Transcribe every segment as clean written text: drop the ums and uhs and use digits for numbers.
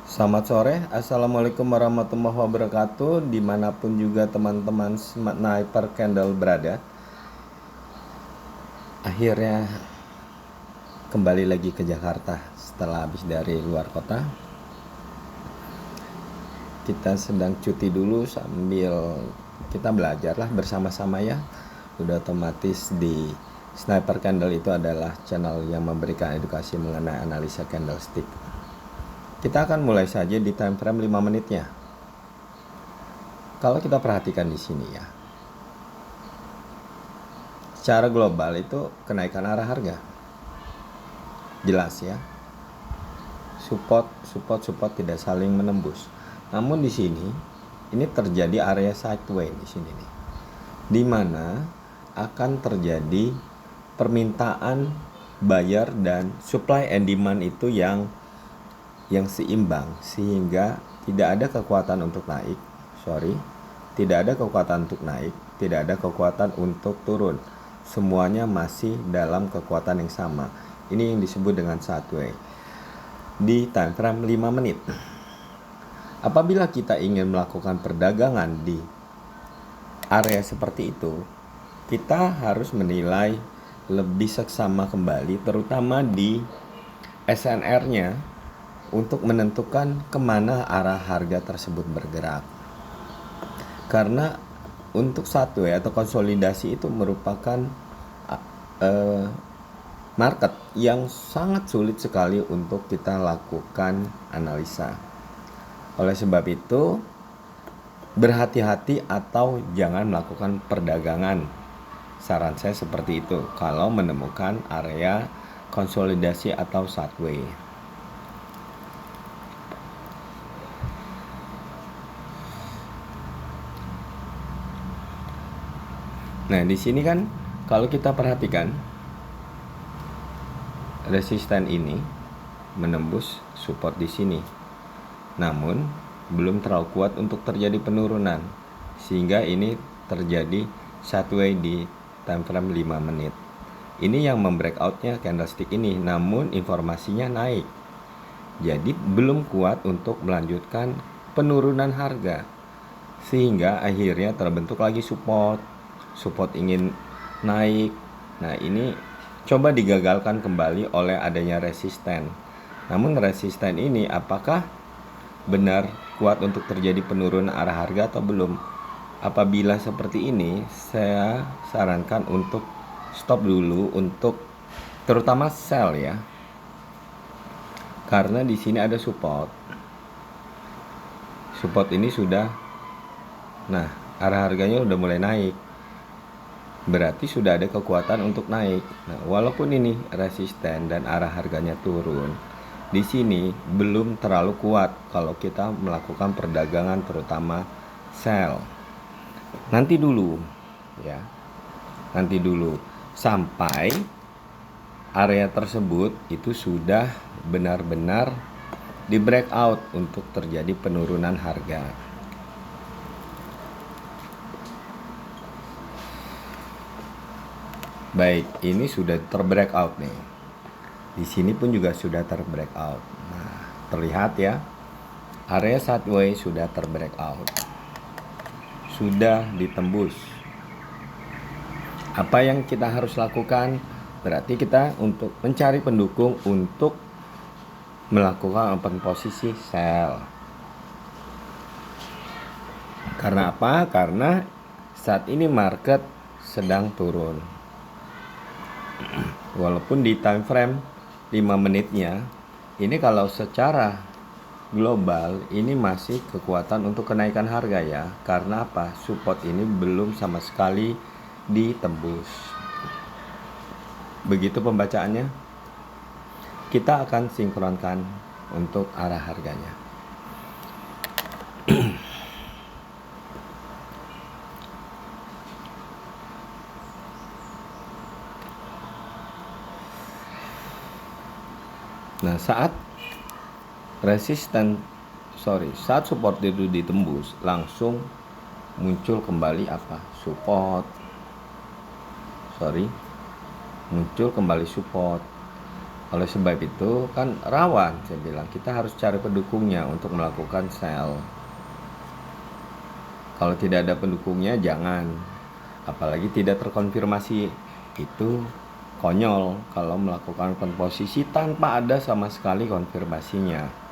Selamat sore, Assalamualaikum warahmatullahi wabarakatuh. Dimanapun juga teman-teman Sniper Candle berada, akhirnya kembali lagi ke Jakarta setelah habis dari luar kota. Kita sedang cuti dulu sambil kita belajarlah bersama-sama ya. Udah otomatis di Sniper Candle itu adalah channel yang memberikan edukasi mengenai analisa candlestick. Kita akan mulai saja di time frame 5 menitnya. Kalau kita perhatikan di sini ya, secara global itu kenaikan arah harga. Jelas ya. Support tidak saling menembus. Namun di sini ini terjadi area sideways di sini nih. Di mana akan terjadi permintaan buyer dan supply and demand itu yang seimbang, sehingga tidak ada kekuatan untuk naik, tidak ada kekuatan untuk naik, tidak ada kekuatan untuk turun. Semuanya masih dalam kekuatan yang sama. Ini yang disebut dengan sideways di time frame 5 menit. Apabila kita ingin melakukan perdagangan di area seperti itu, kita harus menilai lebih seksama kembali, terutama di SNR-nya, untuk menentukan kemana arah harga tersebut bergerak. Karena untuk sideways atau konsolidasi itu merupakan market yang sangat sulit sekali untuk kita lakukan analisa. Oleh sebab itu, berhati-hati atau jangan melakukan perdagangan. Saran saya seperti itu kalau menemukan area konsolidasi atau sideways. Nah, di sini kan kalau kita perhatikan, resisten ini menembus support di sini. Namun belum terlalu kuat untuk terjadi penurunan, sehingga ini terjadi sideways di time frame 5 menit. Ini yang membreakoutnya candlestick ini, namun informasinya naik. Jadi belum kuat untuk melanjutkan penurunan harga, sehingga akhirnya terbentuk lagi support ingin naik. Nah, ini coba digagalkan kembali oleh adanya resisten. Namun resisten ini apakah benar kuat untuk terjadi penurunan arah harga atau belum? Apabila seperti ini, saya sarankan untuk stop dulu, untuk terutama sell ya. Karena di sini ada support. Support ini sudah, nah, arah harganya udah mulai naik. Berarti sudah ada kekuatan untuk naik. Nah, walaupun ini resisten dan arah harganya turun, di sini belum terlalu kuat kalau kita melakukan perdagangan, terutama sell. Nanti dulu ya. Nanti dulu sampai area tersebut itu sudah benar-benar di breakout untuk terjadi penurunan harga. Baik, ini sudah terbreakout nih. Di sini pun juga sudah terbreakout. Nah, terlihat ya, area sideways sudah terbreakout, sudah ditembus. Apa yang kita harus lakukan? Berarti kita untuk mencari pendukung untuk melakukan open posisi sell. Karena apa? Karena saat ini market sedang turun. Walaupun di time frame 5 menitnya ini kalau secara global ini masih kekuatan untuk kenaikan harga ya. Karena apa? Support ini belum sama sekali ditembus. Begitu pembacaannya. Kita akan sinkronkan untuk arah harganya. Nah, saat saat support itu ditembus, langsung muncul kembali apa? Muncul kembali support. Oleh sebab itu kan rawan, saya bilang kita harus cari pendukungnya untuk melakukan sell. Kalau tidak ada pendukungnya jangan, apalagi tidak terkonfirmasi. Itu konyol kalau melakukan open posisi tanpa ada sama sekali konfirmasinya.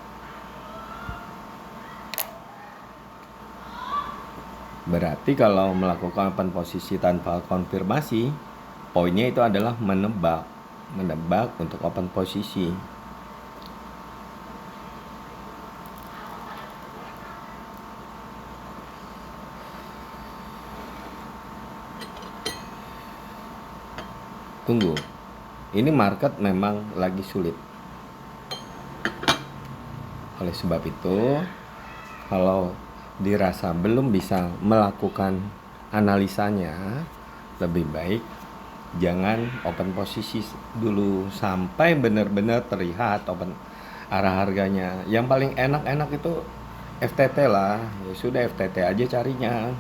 Berarti kalau melakukan open posisi tanpa konfirmasi, poinnya itu adalah menebak untuk open posisi. Tunggu, ini market memang lagi sulit. Oleh sebab itu, kalau dirasa belum bisa melakukan analisanya, lebih baik jangan open posisi dulu sampai benar-benar terlihat open arah harganya. Yang paling enak itu FTT lah, ya sudah FTT aja carinya.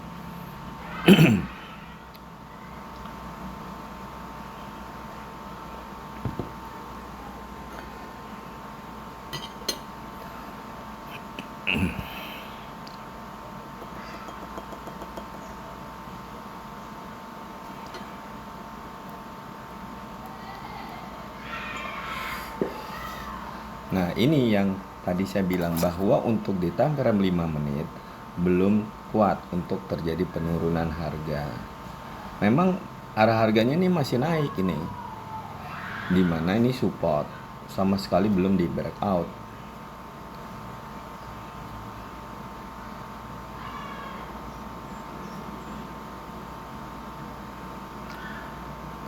Nah, ini yang tadi saya bilang bahwa untuk di time frame 5 menit belum kuat untuk terjadi penurunan harga. Memang arah harganya ini masih naik ini. Dimana ini support sama sekali belum di breakout.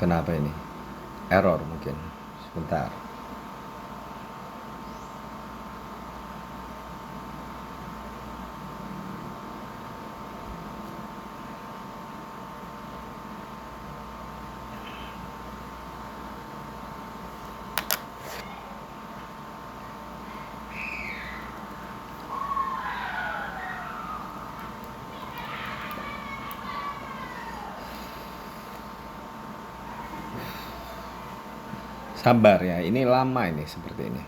Kenapa ini? Error mungkin. Sebentar. Sabar ya, ini lama ini seperti ini.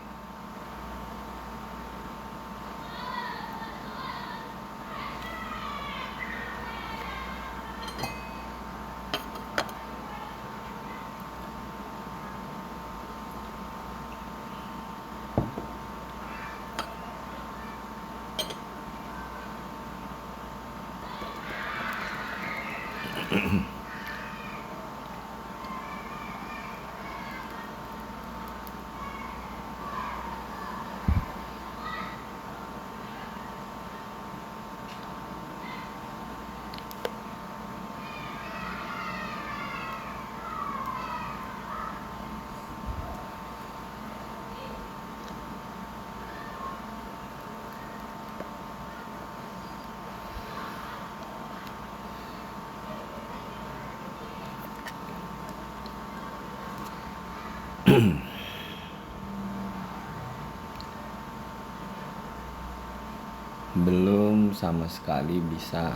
Belum sama sekali bisa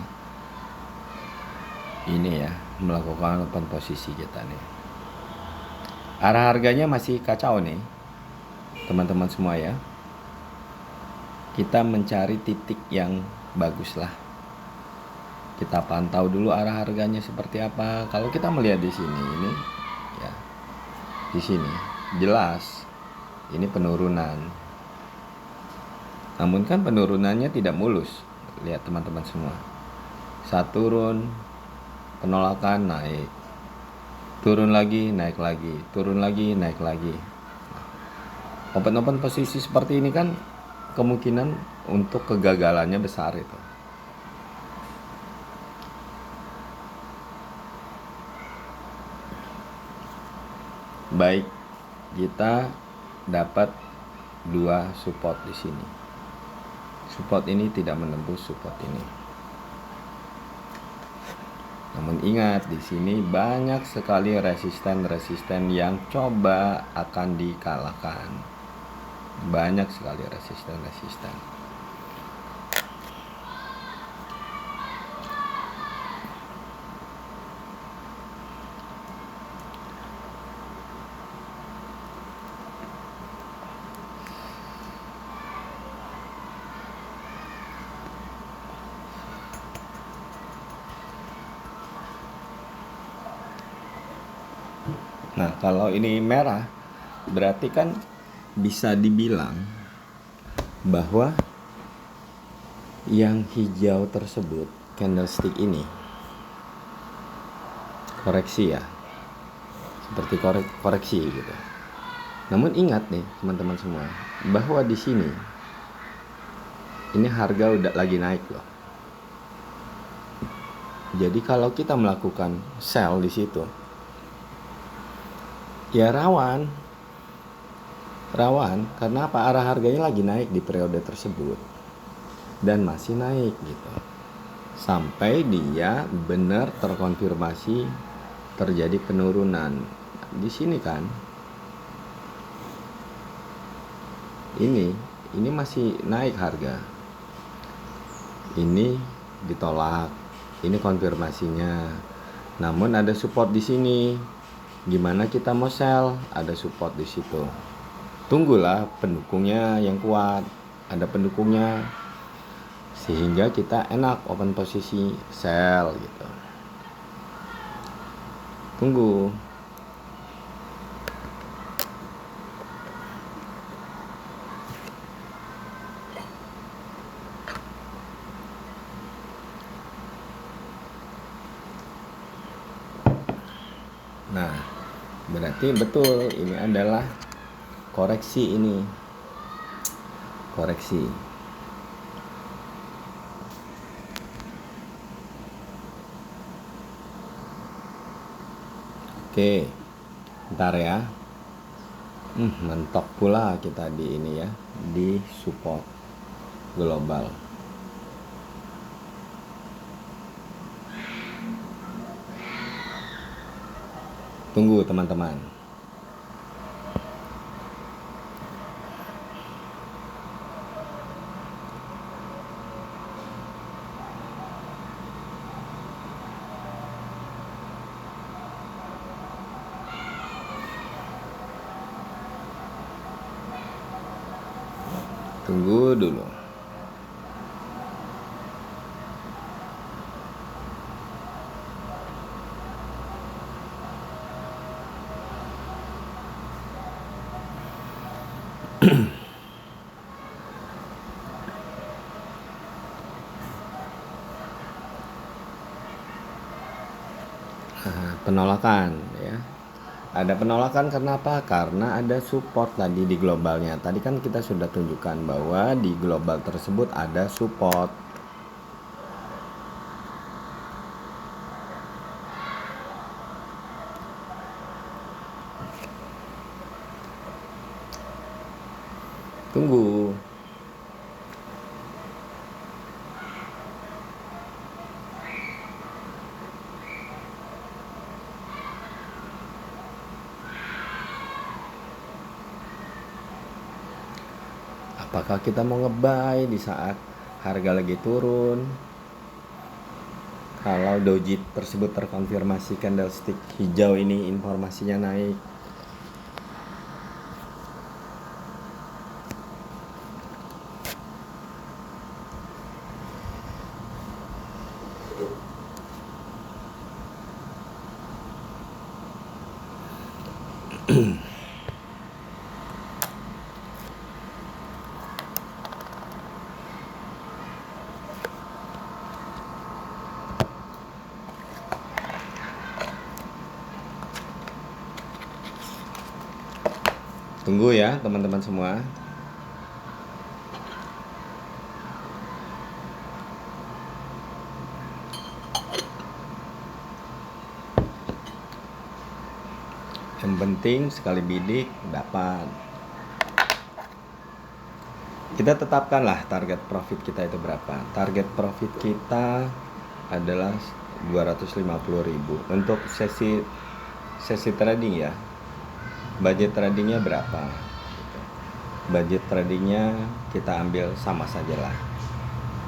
ini ya, melakukan open posisi kita nih. Arah harganya masih kacau nih teman-teman semua ya. Kita mencari titik yang bagus lah. Kita pantau dulu arah harganya seperti apa. Kalau kita melihat di sini ini ya, di sini jelas ini penurunan. Namun kan penurunannya tidak mulus. Lihat teman-teman semua. Saat turun, penolakan naik. Turun lagi, naik lagi. Turun lagi, naik lagi. Open posisi seperti ini kan kemungkinan untuk kegagalannya besar itu. Baik, kita dapat 2 support di sini. Support ini tidak menembus support ini. Namun ingat, di sini banyak sekali resisten-resisten yang coba akan dikalahkan. Banyak sekali resisten-resisten. Nah, kalau ini merah, berarti kan bisa dibilang bahwa yang hijau tersebut, candlestick ini, koreksi ya, seperti koreksi gitu. Namun ingat nih teman-teman semua, bahwa di sini ini harga udah lagi naik loh. Jadi kalau kita melakukan sell di situ, ya rawan karena apa? Arah harganya lagi naik di periode tersebut dan masih naik gitu, sampai dia benar terkonfirmasi terjadi penurunan. Di sini kan ini masih naik harga, ini ditolak, ini konfirmasinya. Namun ada support di sini. Gimana kita mau sell? Ada support di situ. Tunggulah pendukungnya yang kuat. Ada pendukungnya sehingga kita enak open posisi sell gitu. Tunggu. Nah, berarti betul ini adalah koreksi ini. Koreksi. Oke. Bentar ya. Mentok pula kita di ini ya, di support global. Tunggu teman-teman. Tunggu dulu. Penolakan ya. Ada penolakan karena apa? Karena ada support tadi di globalnya. Tadi kan kita sudah tunjukkan bahwa di global tersebut ada support. Tunggu. Apakah kita mau nge-buy di saat harga lagi turun? Kalau doji tersebut terkonfirmasi candlestick hijau ini informasinya naik. Tunggu ya teman-teman semua. Yang penting sekali bidik dapat. Kita tetapkanlah target profit kita itu berapa. Target profit kita adalah 250.000 untuk sesi trading ya. Budget tradingnya berapa? Budget tradingnya kita ambil sama saja lah.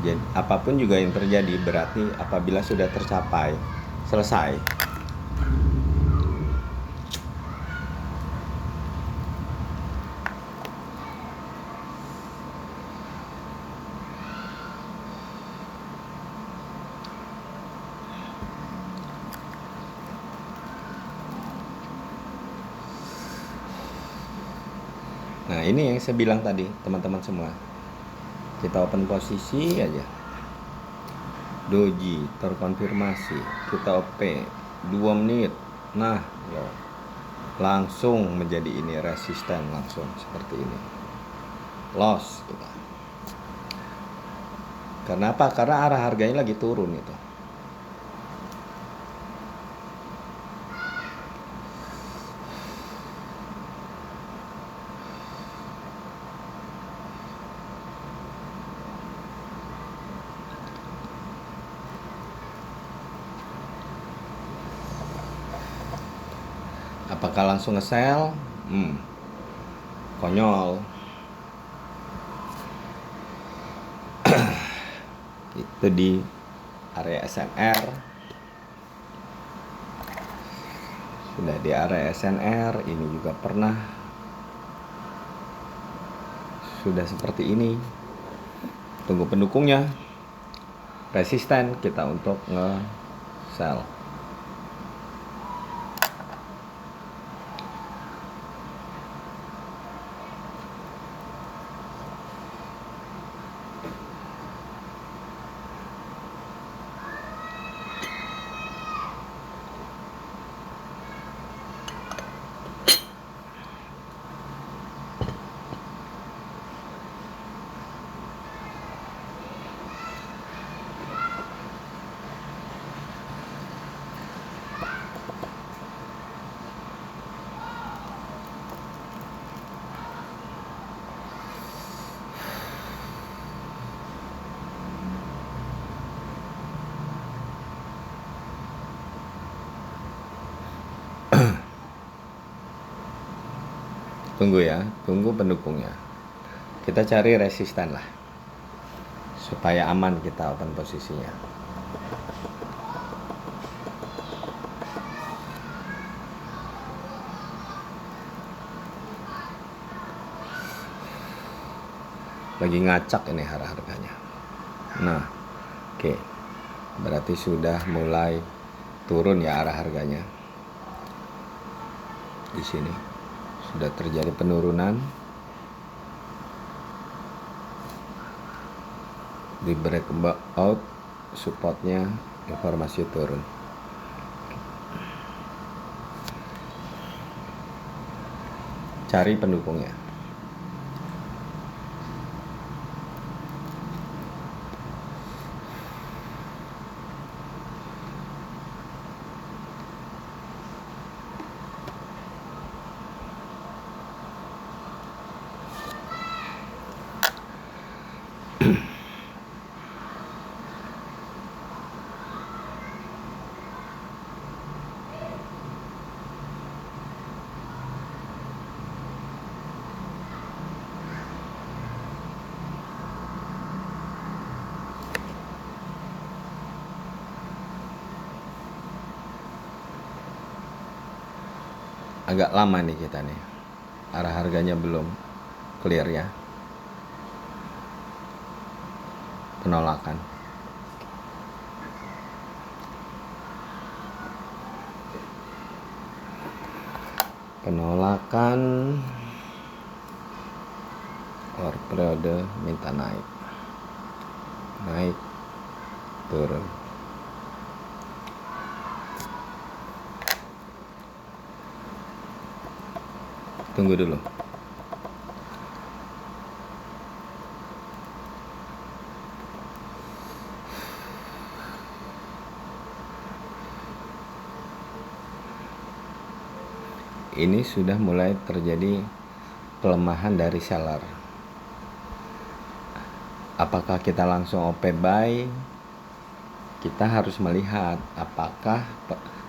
Jadi apapun juga yang terjadi berarti apabila sudah tercapai selesai. Nah, ini yang saya bilang tadi, teman-teman semua. Kita open posisi aja. Doji terkonfirmasi. Kita OP 2 menit. Nah, loh. Langsung menjadi ini resisten langsung seperti ini. Loss kita. Karena apa? Karena arah harganya lagi turun itu. Apakah langsung nge-sell? Konyol. Itu di area SNR. Sudah di area SNR, ini juga pernah sudah seperti ini. Tunggu pendukungnya. Resisten kita untuk nge-sell. Tunggu ya, tunggu pendukungnya. Kita cari resisten lah, supaya aman kita open posisinya. Lagi ngacak ini harganya. Nah, oke. Berarti sudah mulai turun ya arah harganya. Di sini sudah terjadi penurunan. Di breakout supportnya informasi turun. Cari pendukungnya. Agak lama nih kita nih, arah harganya belum clear ya. Penolakan. Penolakan or periode minta naik, naik turun. Tunggu dulu. Ini sudah mulai terjadi pelemahan dari seller. Apakah kita langsung OP buy? Kita harus melihat apakah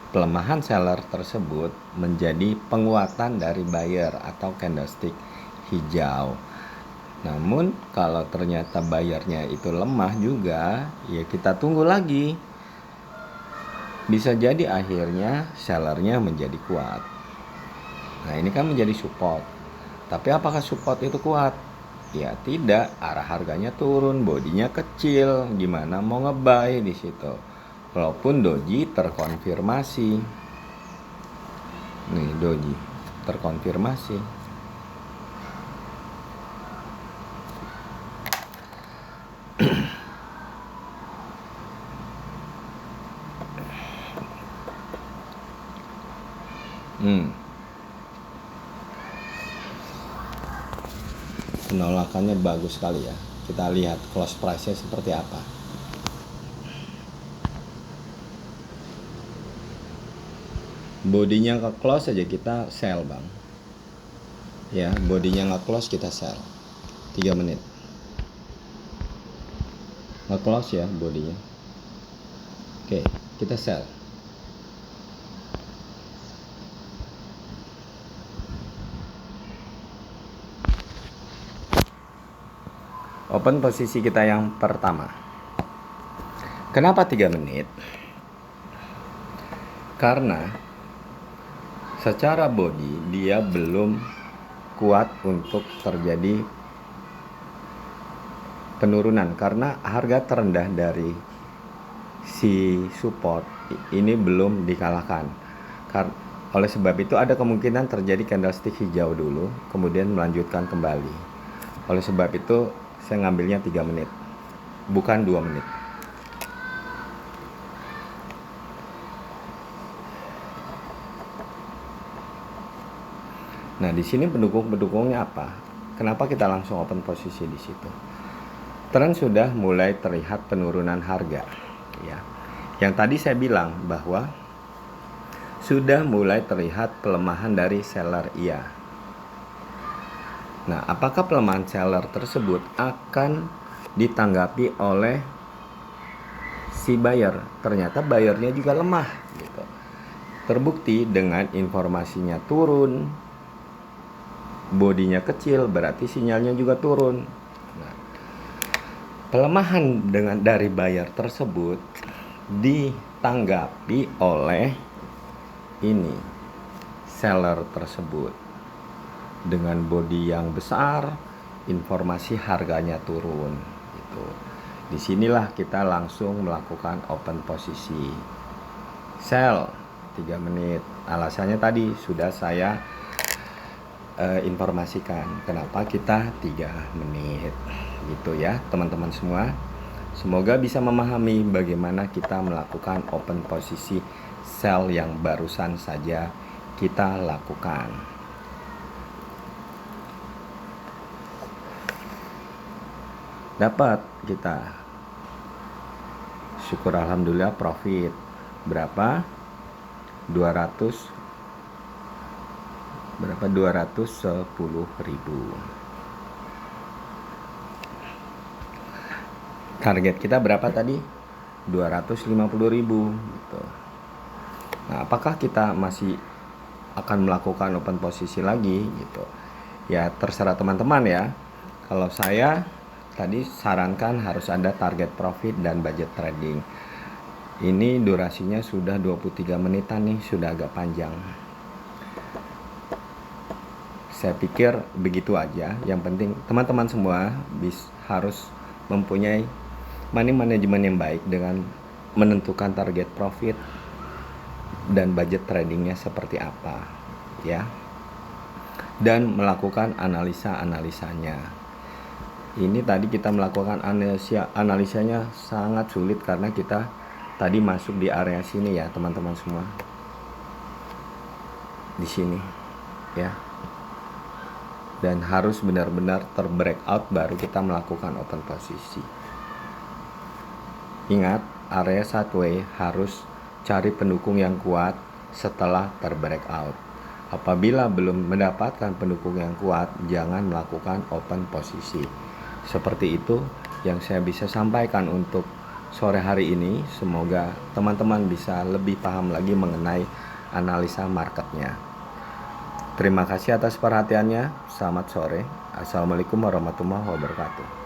pelemahan seller tersebut menjadi penguatan dari buyer atau candlestick hijau. Namun kalau ternyata buyernya itu lemah juga, ya kita tunggu lagi. Bisa jadi akhirnya sellernya menjadi kuat. Nah, ini kan menjadi support. Tapi apakah support itu kuat? Ya tidak, arah harganya turun, bodinya kecil, gimana mau ngebuy di situ? Walaupun doji terkonfirmasi. Nih doji terkonfirmasi. penolakannya bagus sekali ya. Kita lihat close price-nya seperti apa. Bodinya nggak close aja kita sell bang. Ya, bodinya nggak close kita sell. 3 menit. Nggak close ya bodinya. Oke, kita sell. Open posisi kita yang pertama. Kenapa 3 menit? Karena secara body dia belum kuat untuk terjadi penurunan karena harga terendah dari si support ini belum dikalahkan. Oleh sebab itu ada kemungkinan terjadi candlestick hijau dulu kemudian melanjutkan kembali. Oleh sebab itu saya ngambilnya 3 menit, bukan 2 menit. Nah, di sini pendukung-pendukungnya apa? Kenapa kita langsung open posisi di situ? Tren sudah mulai terlihat penurunan harga, ya. Yang tadi saya bilang bahwa sudah mulai terlihat pelemahan dari seller, iya. Nah, apakah pelemahan seller tersebut akan ditanggapi oleh si buyer? Ternyata buyernya juga lemah gitu. Terbukti dengan informasinya turun, bodinya kecil, berarti sinyalnya juga turun. Nah, pelemahan dari buyer tersebut ditanggapi oleh ini seller tersebut. Dengan body yang besar, informasi harganya turun gitu. Disinilah kita langsung melakukan open posisi sell 3 menit. Alasannya tadi sudah saya informasikan kenapa kita 3 menit gitu ya teman-teman semua. Semoga bisa memahami bagaimana kita melakukan open posisi sell yang barusan saja kita lakukan. Dapat kita, syukur alhamdulillah, profit berapa? 210.000. Target kita berapa tadi? 250.000 gitu. Nah, apakah kita masih akan melakukan open posisi lagi gitu? Ya terserah teman-teman ya. Kalau saya tadi sarankan harus ada target profit dan budget trading. Ini durasinya sudah 23 menitan nih, sudah agak panjang. Saya pikir begitu aja. Yang penting teman-teman semua harus mempunyai money management yang baik dengan menentukan target profit dan budget tradingnya seperti apa ya. Dan melakukan analisa-analisanya. Ini tadi kita melakukan analisanya sangat sulit karena kita tadi masuk di area sini ya teman-teman semua. Di sini ya. Dan harus benar-benar terbreakout baru kita melakukan open posisi. Ingat, area sideway harus cari pendukung yang kuat setelah terbreakout. Apabila belum mendapatkan pendukung yang kuat, jangan melakukan open posisi. Seperti itu yang saya bisa sampaikan untuk sore hari ini. Semoga teman-teman bisa lebih paham lagi mengenai analisa marketnya. Terima kasih atas perhatiannya. Selamat sore. Assalamualaikum warahmatullahi wabarakatuh.